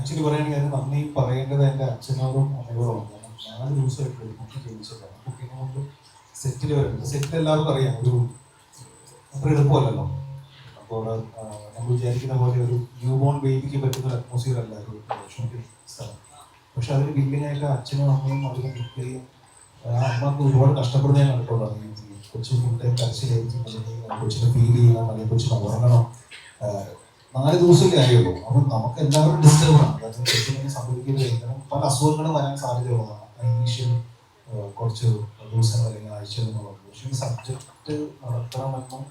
Actually പറയുകയാണെങ്കിൽ അതിന് നന്ദി പറയേണ്ടത് എൻ്റെ അച്ഛനോടും അമ്മയോടും. കാരണം 4 ദിവസമായിട്ട് കുട്ടി ജനിച്ചിട്ടാണ്. കുട്ടീനെ കൊണ്ട് സെറ്റിൽ വരുന്നത്. സെറ്റിൽ എല്ലാവർക്കും അറിയാം ഒരു അത്ര എളുപ്പമല്ലല്ലോ. അപ്പോൾ നമ്മൾ വിചാരിക്കുന്ന പോലെ ഒരു ന്യൂ ബോൺ ബേബിക്ക് പറ്റുന്ന ഒരു അറ്റ്മോസ്ഫിയർ അല്ല ഒരു ഷൂട്ടിംഗ് സ്ഥലം. പക്ഷെ അതിന് ബില്ലിങ്ങായിട്ട് അച്ഛനും അമ്മയും അതിന് നിൽക്കുകയും ആ അമ്മക്ക് ഒരുപാട് കഷ്ടപ്പെടുന്നേ കണ്ടിട്ടുള്ളൂ. കൊച്ചു ഫുൾ ടൈം കരച്ചിലായിരിക്കും, കൊച്ചിനെ ഫീൽ ചെയ്യണം, അല്ലെങ്കിൽ കൊച്ചിനെ ഉറങ്ങണം. 4 ദിവസമല്ലേ ആയുള്ളൂ. അപ്പം നമുക്ക് എല്ലാവരും ഡിസ്റ്റർബാണ്. അതായത് കൊച്ചിനെ സംഭവിക്കുന്നത് പല അസുഖങ്ങളും വരാൻ സാധ്യതയുള്ളതാണ് ഇനീഷ്യൽ കുറച്ച് ദിവസങ്ങൾ അല്ലെങ്കിൽ ആഴ്ചകൾ എന്നുള്ളത്. പക്ഷേ ഈ സബ്ജക്റ്റ് നടത്തണമെന്നും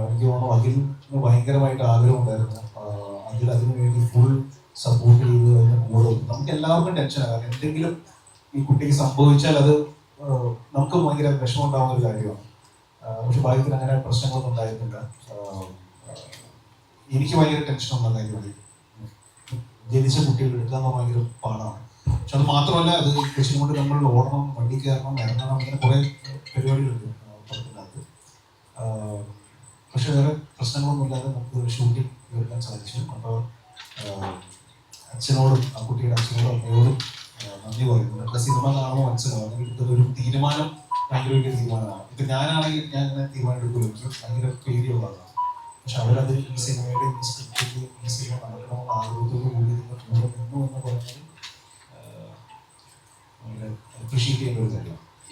എനിക്ക് തോന്നുന്നു അഖിലിന് ഭയങ്കരമായിട്ട് ആഗ്രഹമുണ്ടായിരുന്നു. അഖിൽ അതിനു വേണ്ടി ഫുൾ സപ്പോർട്ട് ചെയ്ത് അതിന് കൂടെ നമുക്ക് എല്ലാവർക്കും ടെൻഷനാണ്. കാരണം എന്തെങ്കിലും ഈ കുട്ടിക്ക് സംഭവിച്ചാൽ അത് നമുക്ക് ഭയങ്കര വിഷമം ഉണ്ടാകുന്ന ഒരു കാര്യമാണ്. പക്ഷെ ഭാഗ്യത്തിൽ അങ്ങനെ പ്രശ്നങ്ങളൊന്നും ഉണ്ടായിരുന്നില്ല. എനിക്ക് ഭയങ്കര ടെൻഷനുള്ള കാര്യമാണ് ജനിച്ച കുട്ടികൾ എടുക്കാന്ന് ഭയങ്കര പാടാണ്. പക്ഷെ അത് മാത്രമല്ല, അത് കൊച്ചിനെ കൊണ്ട് നമ്മൾ ഓടണം, വണ്ടി കയറണം, ഇറങ്ങണം, ഇങ്ങനെ കുറേ പരിപാടികളുണ്ട് പുറത്തിനകത്ത്. പക്ഷെ വേറെ പ്രശ്നങ്ങളൊന്നും ഇല്ലാതെ നമുക്ക് ഷൂട്ടിംഗ് എടുക്കാൻ സാധിച്ചു. അപ്പോൾ അച്ഛനോടും ആ കുട്ടിയുടെ അച്ഛനോടും അമ്മയോടും നന്ദി പറയുന്നു. നമ്മുടെ സിനിമ കാണുമ്പോൾ മനസ്സിലാവും അതിന് ഒരു തീരുമാനം ഭയങ്കര വലിയ തീരുമാനമാണ്. ഇപ്പം ഞാനാണെങ്കിൽ ഞാൻ ഇങ്ങനെ തീരുമാനം എടുക്കുമല്ലോ, എനിക്ക് ഭയങ്കര പേടിയുള്ളതാണ്. പക്ഷെ അവരത് ഈ സിനിമയുടെ ഈ സ്ക്രിപ്റ്റിൽ ഈ സിനിമ നടക്കണമെന്ന് ആഗ്രഹത്തോടു കൂടി നിങ്ങൾ കൂടെ നിന്നു എന്ന് പറഞ്ഞാൽ